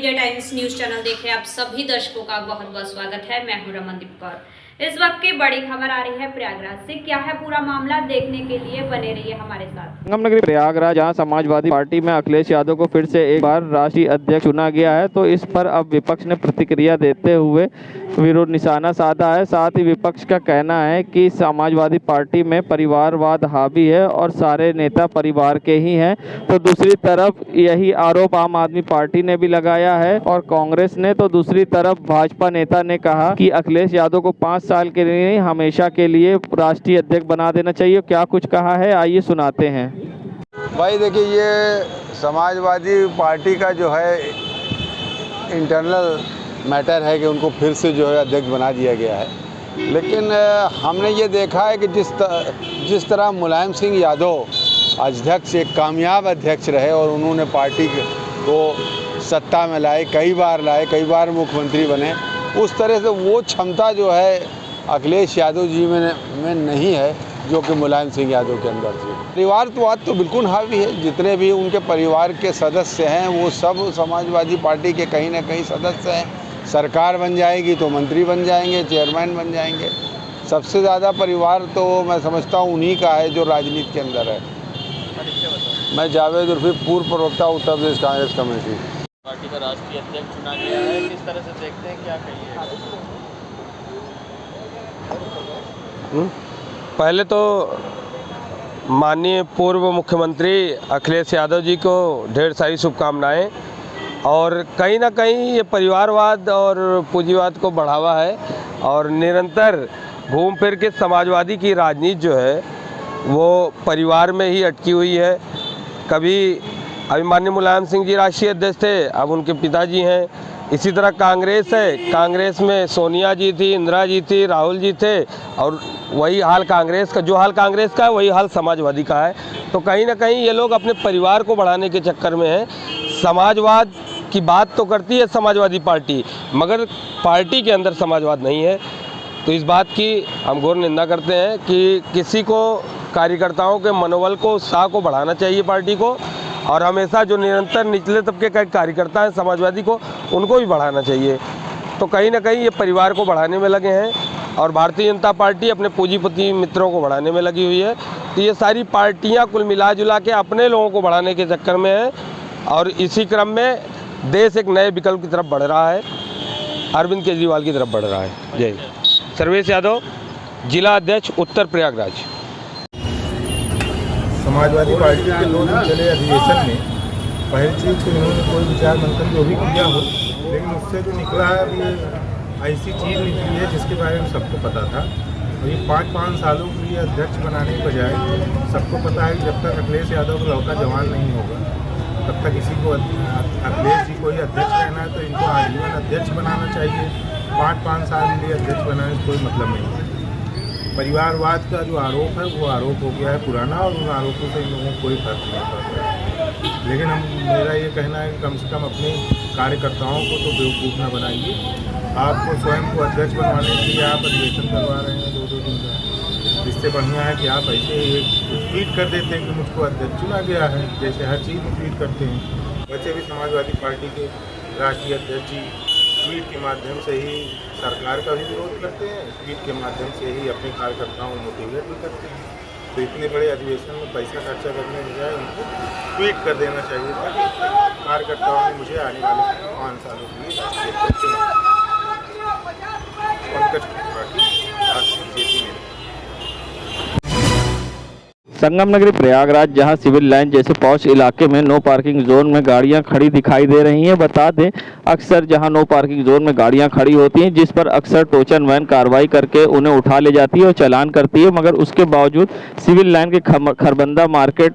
India times news channel देखे आप सभी दर्शकों का बहुत बहुत स्वागत है। मैं हूं रमनदीप कौर। इस वक्त की बड़ी खबर आ रही है प्रयागराज से। क्या है पूरा मामला, देखने के लिए बने रहिए हमारे साथ। संगमनगरी प्रयागराज, जहां समाजवादी पार्टी में अखिलेश यादव को फिर से एक बार राष्ट्रीय अध्यक्ष चुना गया है, तो इस पर अब विपक्ष ने प्रतिक्रिया देते हुए विरोध निशाना साधा है। साथ ही विपक्ष का कहना है कि समाजवादी पार्टी में परिवारवाद हावी है और सारे नेता परिवार के ही हैं। तो दूसरी तरफ यही आरोप आम आदमी पार्टी ने भी लगाया है और कांग्रेस ने। तो दूसरी तरफ भाजपा नेता ने कहा कि अखिलेश यादव को 5 साल के लिए हमेशा के लिए राष्ट्रीय अध्यक्ष बना देना चाहिए। क्या कुछ कहा है, आइए सुनाते हैं। भाई देखिए, ये समाजवादी पार्टी का जो है इंटरनल मैटर है कि उनको फिर से जो है अध्यक्ष बना दिया गया है। लेकिन हमने ये देखा है कि जिस तरह मुलायम सिंह यादव अध्यक्ष एक कामयाब अध्यक्ष रहे और उन्होंने पार्टी को सत्ता में लाए, कई बार मुख्यमंत्री बने, उस तरह से वो क्षमता जो है अखिलेश यादव जी में नहीं है जो कि मुलायम सिंह यादव के अंदर थी। परिवारवाद तो बिल्कुल हावी है। जितने भी उनके परिवार के सदस्य हैं वो सब समाजवादी पार्टी के कहीं ना कहीं सदस्य हैं। सरकार बन जाएगी तो मंत्री बन जाएंगे, चेयरमैन बन जाएंगे। सबसे ज़्यादा परिवार तो मैं समझता हूँ उन्हीं का है जो राजनीति के अंदर है। मैं जावेद उर्फी पूर्व प्रवक्ता उत्तर प्रदेश कांग्रेस कमेटी। पार्टी का राष्ट्रीय अध्यक्ष चुना गया है, किस तरह से देखते हैं, क्या कहिए? पहले तो माननीय पूर्व मुख्यमंत्री अखिलेश यादव जी को ढेर सारी शुभकामनाएं। और कहीं ना कहीं ये परिवारवाद और पूंजीवाद को बढ़ावा है और निरंतर घूम फिर के समाजवादी की राजनीति जो है वो परिवार में ही अटकी हुई है। कभी अभी माननीय मुलायम सिंह जी राष्ट्रीय अध्यक्ष थे, अब उनके पिताजी हैं। इसी तरह कांग्रेस है, कांग्रेस में सोनिया जी थी, इंदिरा जी थी, राहुल जी थे, और वही हाल कांग्रेस का, जो हाल कांग्रेस का है वही हाल समाजवादी का है। तो कहीं ना कहीं ये लोग अपने परिवार को बढ़ाने के चक्कर में हैं। समाजवाद की बात तो करती है समाजवादी पार्टी, मगर पार्टी के अंदर समाजवाद नहीं है। तो इस बात की हम घोर निंदा करते हैं कि किसी को, कार्यकर्ताओं के मनोबल को, उत्साह को बढ़ाना चाहिए पार्टी को, और हमेशा जो निरंतर निचले तबके का कार्यकर्ता हैं समाजवादी को, उनको भी बढ़ाना चाहिए। तो कहीं ना कहीं ये परिवार को बढ़ाने में लगे हैं और भारतीय जनता पार्टी अपने पूंजीपति मित्रों को बढ़ाने में लगी हुई है। तो ये सारी पार्टियां कुल मिला जुला के अपने लोगों को बढ़ाने के चक्कर में है और इसी क्रम में देश एक नए विकल्प की तरफ बढ़ रहा है, अरविंद केजरीवाल की तरफ बढ़ रहा है। जय सर्वेश यादव, जिला अध्यक्ष उत्तर प्रयागराज। समाजवादी पार्टी के 2 दिन चले अधिवेशन में पहली चीज़ तो इन्होंने कोई विचार मंथन जो भी किया हो, लेकिन उससे जो निकला है अभी ऐसी चीज़ निकली है जिसके बारे में सबको पता था। और ये 5-5 सालों के लिए अध्यक्ष बनाने के बजाय सबको पता है कि जब तक अखिलेश यादव का लड़का जवान नहीं होगा तब तक किसी को अखिलेश जी को ही अध्यक्ष रहना है। तो इनको आजीवन अध्यक्ष बनाना चाहिए। 5-5 साल के लिए अध्यक्ष बनाने से कोई मतलब नहीं है। परिवारवाद का जो आरोप है वो आरोप हो गया है पुराना, और उन आरोपों से इन लोगों को कोई फर्क नहीं पड़ता है। लेकिन मेरा ये कहना है कि कम से कम अपने कार्यकर्ताओं को तो बेवकूफ़ न बनाइए। आपको स्वयं को अध्यक्ष बनवाने के लिए आप अधिवेशन करवा रहे हैं 2-2 दिन का। इससे बढ़िया है कि आप ऐसे एक ट्वीट कर देते हैं कि मुझको अध्यक्ष चुना गया है, जैसे हर चीज़ में ट्वीट करते हैं। वैसे भी समाजवादी पार्टी के राष्ट्रीय अध्यक्ष जी ट्वीट के माध्यम से ही सरकार का भी विरोध करते हैं, ट्वीट के माध्यम से ही अपने कार्यकर्ताओं को मोटिवेट भी करते हैं। तो इतने बड़े अधिवेशन में पैसा खर्चा करने के बजाय उनको ट्वीट कर देना चाहिए था कि कार्यकर्ताओं ने मुझे आने वाले 5 सालों के लिए राष्ट्रीय अध्यक्ष चुना। पंकज त्रिपाठी, बीजेपी में। संगमनगरी प्रयागराज, जहां सिविल लाइन जैसे पॉश इलाके में नो पार्किंग जोन में गाड़ियां खड़ी दिखाई दे रही हैं। बता दें, अक्सर जहां नो पार्किंग जोन में गाड़ियां खड़ी होती हैं, जिस पर अक्सर टोचन वैन कार्रवाई करके उन्हें उठा ले जाती है और चालान करती है, मगर उसके बावजूद सिविल लाइन के खरबंदा मार्केट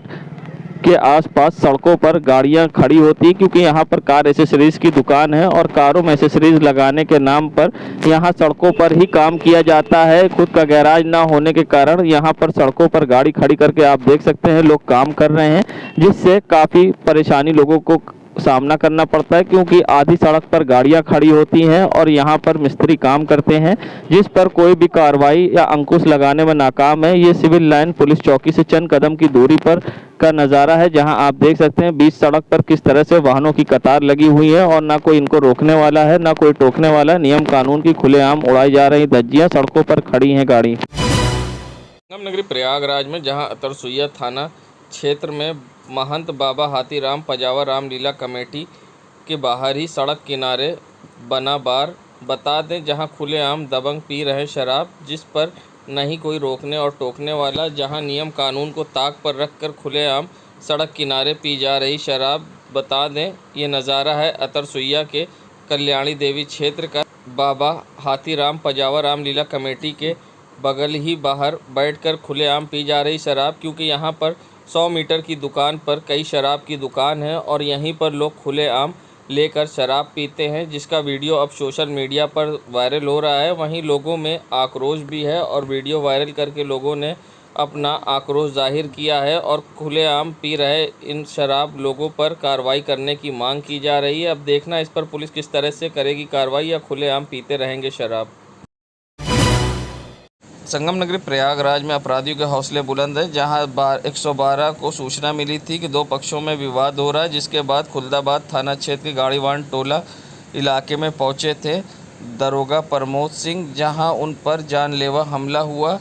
के आसपास सड़कों पर गाड़ियां खड़ी होती हैं, क्योंकि यहां पर कार एसेसरीज की दुकान है और कारों में एसेसरीज लगाने के नाम पर यहां सड़कों पर ही काम किया जाता है। खुद का गैराज ना होने के कारण यहां पर सड़कों पर गाड़ी खड़ी करके आप देख सकते हैं लोग काम कर रहे हैं, जिससे काफ़ी परेशानी लोगों को सामना करना पड़ता है, क्योंकि आधी सड़क पर गाड़ियां खड़ी होती हैं और यहां पर मिस्त्री काम करते हैं, जिस पर कोई भी कार्रवाई या अंकुश लगाने में नाकाम है। ये सिविल लाइन पुलिस चौकी से चंद कदम की दूरी पर का नज़ारा है, जहां आप देख सकते हैं बीच सड़क पर किस तरह से वाहनों की कतार लगी हुई है और ना कोई इनको रोकने वाला है, ना कोई टोकने वाला। नियम कानून की खुलेआम उड़ाई जा रही धज्जियां, सड़कों पर खड़ी हैं गाड़ी। संगम नगरी प्रयागराज में जहां अतरसुइया थाना क्षेत्र में महंत बाबा हाथीराम पजावा रामलीला कमेटी के बाहर ही सड़क किनारे बना बार, बता दें जहां खुलेआम दबंग पी रहे शराब, जिस पर नहीं कोई रोकने और टोकने वाला, जहां नियम कानून को ताक पर रखकर खुलेआम सड़क किनारे पी जा रही शराब। बता दें ये नज़ारा है अतरसुइया के कल्याणी देवी क्षेत्र का। बाबा हाथीराम पजावा रामलीला कमेटी के बगल ही बाहर बैठकर खुलेआम पी जा रही शराब, क्योंकि यहाँ पर 100 मीटर की दुकान पर कई शराब की दुकान है और यहीं पर लोग खुलेआम लेकर शराब पीते हैं, जिसका वीडियो अब सोशल मीडिया पर वायरल हो रहा है। वहीं लोगों में आक्रोश भी है और वीडियो वायरल करके लोगों ने अपना आक्रोश जाहिर किया है और खुलेआम पी रहे इन शराब लोगों पर कार्रवाई करने की मांग की जा रही है। अब देखना इस पर पुलिस किस तरह से करेगी कार्रवाई या खुलेआम पीते रहेंगे शराब। संगम नगरी प्रयागराज में अपराधियों के हौसले बुलंद है, जहां 112 को सूचना मिली थी कि 2 पक्षों में विवाद हो रहा है, जिसके बाद खुलदाबाद थाना क्षेत्र के गाड़ीवान टोला इलाके में पहुंचे थे दरोगा प्रमोद सिंह, जहां उन पर जानलेवा हमला हुआ।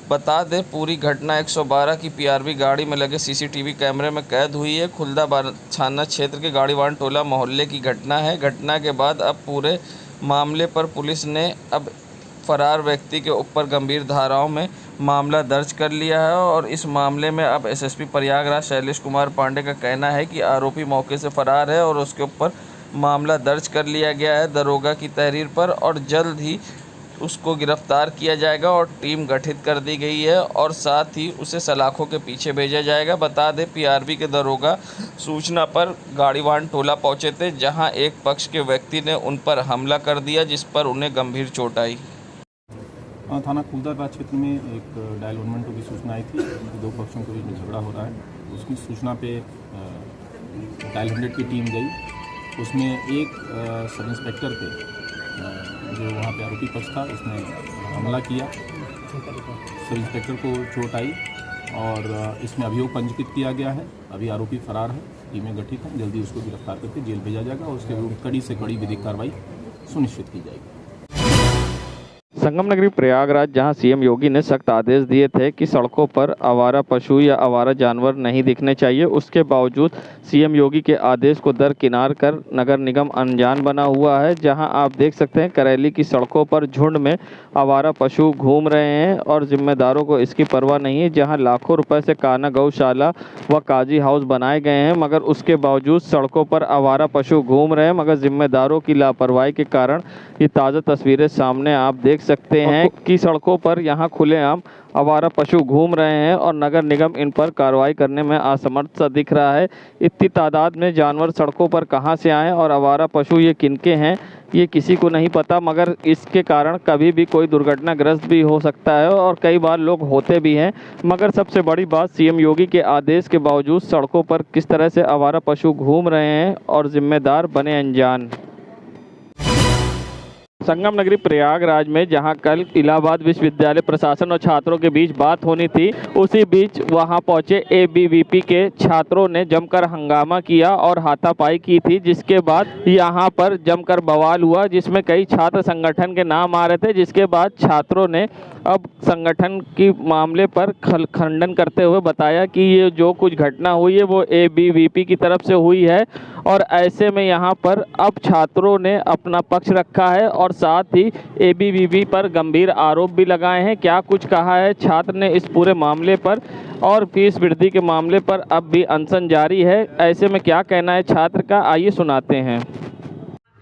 बता दें पूरी घटना 112 की पीआरवी गाड़ी में लगे सीसीटीवी कैमरे में कैद हुई है। खुलदाबाद थाना क्षेत्र के गाड़ीवान टोला मोहल्ले की घटना है। घटना के बाद अब पूरे मामले पर पुलिस ने अब फरार व्यक्ति के ऊपर गंभीर धाराओं में मामला दर्ज कर लिया है और इस मामले में अब एसएसपी प्रयागराज शैलेश कुमार पांडे का कहना है कि आरोपी मौके से फरार है और उसके ऊपर मामला दर्ज कर लिया गया है दरोगा की तहरीर पर और जल्द ही उसको गिरफ्तार किया जाएगा और टीम गठित कर दी गई है और साथ ही उसे सलाखों के पीछे भेजा जाएगा। बता दें पीआरवी के दरोगा सूचना पर गाड़ीवान टोला पहुंचे थे, जहां एक पक्ष के व्यक्ति ने उन पर हमला कर दिया, जिस पर उन्हें गंभीर चोट आई। थाना खुलदाबाद क्षेत्र में एक डायल 112 की सूचना आई थी कि 2 पक्षों के बीच में झगड़ा हो रहा है। उसकी सूचना पे डायल 100 की टीम गई। उसमें एक सब इंस्पेक्टर पे जो वहाँ पे आरोपी पक्ष था उसने हमला किया। सब इंस्पेक्टर को चोट आई और इसमें अभियोग पंजीकृत किया गया है। अभी आरोपी फरार है, टीमें गठित हैं, जल्दी उसको गिरफ्तार करके जेल भेजा जाएगा और उसके विरुद्ध कड़ी से कड़ी विधिक कार्रवाई सुनिश्चित की जाएगी। संगम नगरी प्रयागराज जहां सीएम योगी ने सख्त आदेश दिए थे कि सड़कों पर आवारा पशु या आवारा जानवर नहीं दिखने चाहिए, उसके बावजूद सीएम योगी के आदेश को दरकिनार कर नगर निगम अनजान बना हुआ है। जहां आप देख सकते हैं करैली की सड़कों पर झुंड में आवारा पशु घूम रहे हैं और जिम्मेदारों को इसकी परवाह नहीं है। जहां लाखों रुपए से काना गौशाला व काजी हाउस बनाए गए हैं, मगर उसके बावजूद सड़कों पर आवारा पशु घूम रहे हैं, मगर जिम्मेदारों की लापरवाही के कारण ये ताज़ा तस्वीरें सामने आप देख सकते हैं कि सड़कों पर यहाँ खुलेआम आवारा पशु घूम रहे हैं और नगर निगम इन पर कार्रवाई करने में असमर्थ सा दिख रहा है। इतनी तादाद में जानवर सड़कों पर कहां से आए और आवारा पशु ये किनके हैं ये किसी को नहीं पता, मगर इसके कारण कभी भी कोई दुर्घटनाग्रस्त भी हो सकता है और कई बार लोग होते भी हैं। मगर सबसे बड़ी बात सीएम योगी के आदेश के बावजूद सड़कों पर किस तरह से आवारा पशु घूम रहे हैं और जिम्मेदार बने अनजान। संगम नगरी प्रयागराज में जहां कल इलाहाबाद विश्वविद्यालय प्रशासन और छात्रों के बीच बात होनी थी, उसी बीच वहां पहुंचे एबीवीपी के छात्रों ने जमकर हंगामा किया और हाथापाई की थी, जिसके बाद यहां पर जमकर बवाल हुआ, जिसमें कई छात्र संगठन के नाम आ रहे थे। जिसके बाद छात्रों ने अब संगठन की मामले पर खंडन करते हुए बताया कि ये जो कुछ घटना हुई है वो एबीवीपी की तरफ से हुई है और ऐसे में यहाँ पर अब छात्रों ने अपना पक्ष रखा है और साथ ही एबीवीपी पर गंभीर आरोप भी लगाए हैं। क्या कुछ कहा है छात्र ने इस पूरे मामले पर और फीस वृद्धि के मामले पर अब भी अनशन जारी है, ऐसे में क्या कहना है छात्र का, आइए सुनाते हैं।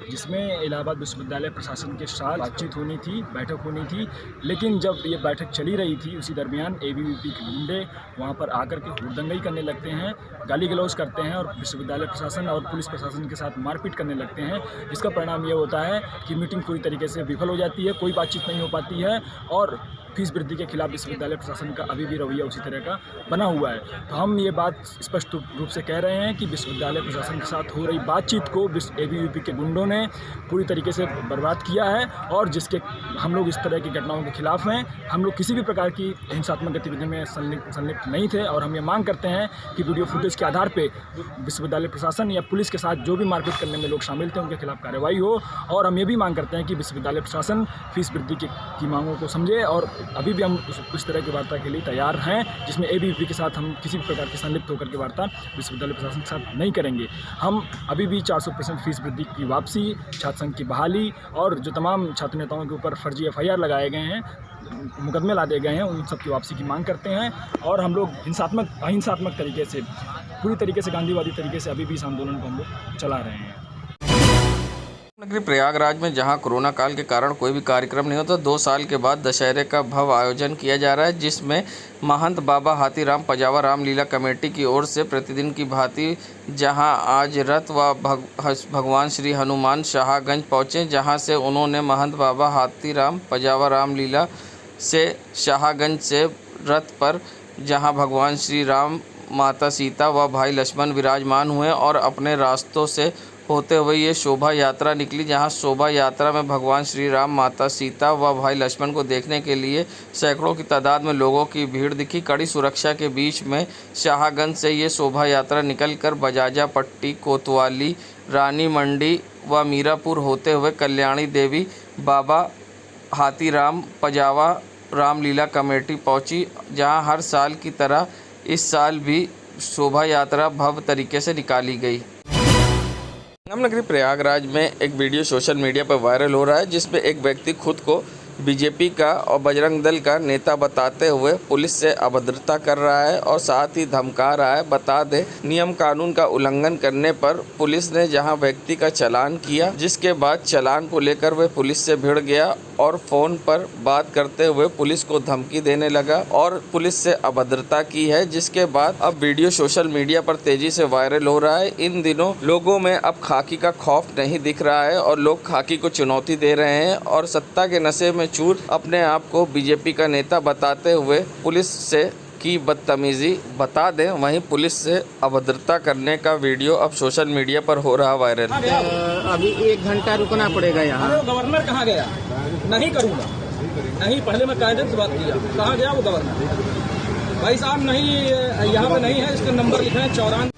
जिसमें इलाहाबाद विश्वविद्यालय प्रशासन के साथ बातचीत होनी थी, बैठक होनी थी, लेकिन जब ये बैठक चली रही थी उसी दरमियान एबीवीपी के गुंडे वहाँ पर आकर के हुड़दंगई करने लगते हैं, गाली गलौज करते हैं और विश्वविद्यालय प्रशासन और पुलिस प्रशासन के साथ मारपीट करने लगते हैं। जिसका परिणाम ये होता है कि मीटिंग पूरी तरीके से विफल हो जाती है, कोई बातचीत नहीं हो पाती है और फीस वृद्धि के खिलाफ विश्वविद्यालय प्रशासन का अभी भी रवैया उसी तरह का बना हुआ है। तो हम ये बात स्पष्ट रूप से कह रहे हैं कि विश्वविद्यालय प्रशासन के साथ हो रही बातचीत को ABVP के गुंडों ने पूरी तरीके से बर्बाद किया है और जिसके हम लोग इस तरह की घटनाओं के खिलाफ हैं। हम लोग किसी भी प्रकार की हिंसात्मक गतिविधि में संलिप्त नहीं थे और हम ये मांग करते हैं कि वीडियो फुटेज के आधार पर विश्वविद्यालय प्रशासन या पुलिस के साथ जो भी मारपीट करने में लोग शामिल थे उनके खिलाफ कार्रवाई हो। और हम ये भी मांग करते हैं कि विश्वविद्यालय प्रशासन फीस वृद्धि की मांगों को समझे और अभी भी हम उस तरह की वार्ता के लिए तैयार हैं जिसमें ABVP के साथ हम किसी भी प्रकार की संलिप्त होकर के वार्ता विश्वविद्यालय प्रशासन के साथ नहीं करेंगे। हम अभी भी 400% फीस वृद्धि की वापसी, छात्र संघ की बहाली और जो तमाम छात्र नेताओं के ऊपर फर्जी FIR लगाए गए हैं, मुकदमे ला दिए गए हैं, उन सब की वापसी की मांग करते हैं। और हम लोग अहिंसात्मक तरीके से, पूरी तरीके से गांधीवादी तरीके से अभी भी इस आंदोलन को हम लोग चला रहे हैं। नगरी प्रयागराज में जहां कोरोना काल के कारण कोई भी कार्यक्रम नहीं होता, 2 साल के बाद दशहरे का भव्य आयोजन किया जा रहा है, जिसमें महंत बाबा हाथीराम पजावा रामलीला कमेटी की ओर से प्रतिदिन की भांति जहां आज रथ व भगवान श्री हनुमान शाहगंज पहुंचे, जहां से उन्होंने महंत बाबा हाथीराम पजावा रामलीला से शाहगंज से रथ पर जहां भगवान श्री राम, माता सीता व भाई लक्ष्मण विराजमान हुए और अपने रास्तों से होते हुए ये शोभा यात्रा निकली, जहां शोभा यात्रा में भगवान श्री राम, माता सीता व भाई लक्ष्मण को देखने के लिए सैकड़ों की तादाद में लोगों की भीड़ दिखी। कड़ी सुरक्षा के बीच में शाहगंज से ये शोभा यात्रा निकलकर बजाजा पट्टी, कोतवाली, रानी मंडी व मीरापुर होते हुए कल्याणी देवी बाबा हाथीराम पजावा रामलीला कमेटी पहुंची, जहां हर साल की तरह इस साल भी शोभा यात्रा भव्य तरीके से निकाली गई। नगरी प्रयागराज में एक वीडियो सोशल मीडिया पर वायरल हो रहा है, जिसमें एक व्यक्ति खुद को बीजेपी का और बजरंग दल का नेता बताते हुए पुलिस से अभद्रता कर रहा है और साथ ही धमका रहा है। बता दें, नियम कानून का उल्लंघन करने पर पुलिस ने जहां व्यक्ति का चालान किया, जिसके बाद चालान को लेकर वह पुलिस से भिड़ गया और फ़ोन पर बात करते हुए पुलिस को धमकी देने लगा और पुलिस से अभद्रता की है, जिसके बाद अब वीडियो सोशल मीडिया पर तेजी से वायरल हो रहा है। इन दिनों लोगों में अब खाकी का खौफ नहीं दिख रहा है और लोग खाकी को चुनौती दे रहे हैं और सत्ता के नशे में चूर अपने आप को बीजेपी का नेता बताते हुए पुलिस से की बदतमीजी। बता दें, वहीं पुलिस से अभद्रता करने का वीडियो अब सोशल मीडिया पर हो रहा वायरल। अभी 1 घंटा रुकना पड़ेगा यहाँ। गवर्नर कहाँ गया? नहीं करूँगा, नहीं, पहले मैं कायदे से बात किया। कहाँ गया वो गवर्नर? भाई साहब नहीं, यहाँ पे नहीं है, इसके नंबर लिखे हैं 94।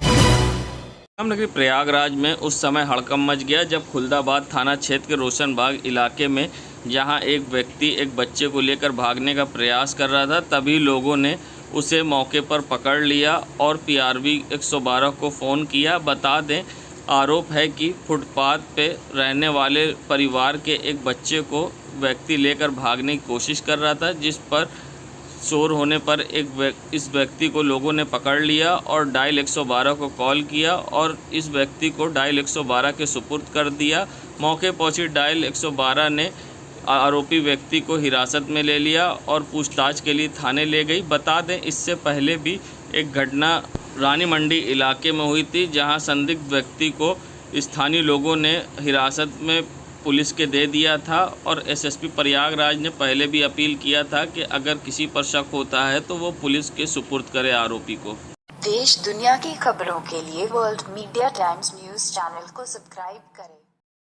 नगरी प्रयागराज में उस समय हड़कंप मच गया जब खुलदाबाद थाना क्षेत्र के रोशनबाग इलाके में जहां एक व्यक्ति एक बच्चे को लेकर भागने का प्रयास कर रहा था, तभी लोगों ने उसे मौके पर पकड़ लिया और PRV 112 को फ़ोन किया। बता दें, आरोप है कि फुटपाथ पे रहने वाले परिवार के एक बच्चे को व्यक्ति लेकर भागने की कोशिश कर रहा था, जिस पर शोर होने पर इस व्यक्ति को लोगों ने पकड़ लिया और डायल 112 को कॉल किया और इस व्यक्ति को डायल 112 के सुपुर्द कर दिया। मौके पहुंची डायल 112 ने आरोपी व्यक्ति को हिरासत में ले लिया और पूछताछ के लिए थाने ले गई। बता दें, इससे पहले भी एक घटना रानी मंडी इलाके में हुई थी, जहां संदिग्ध व्यक्ति को स्थानीय लोगों ने हिरासत में पुलिस के दे दिया था और SSP प्रयागराज ने पहले भी अपील किया था कि अगर किसी पर शक होता है तो वो पुलिस के सुपुर्द करे आरोपी को। देश दुनिया की खबरों के लिए world media times news channel को सब्सक्राइब करें।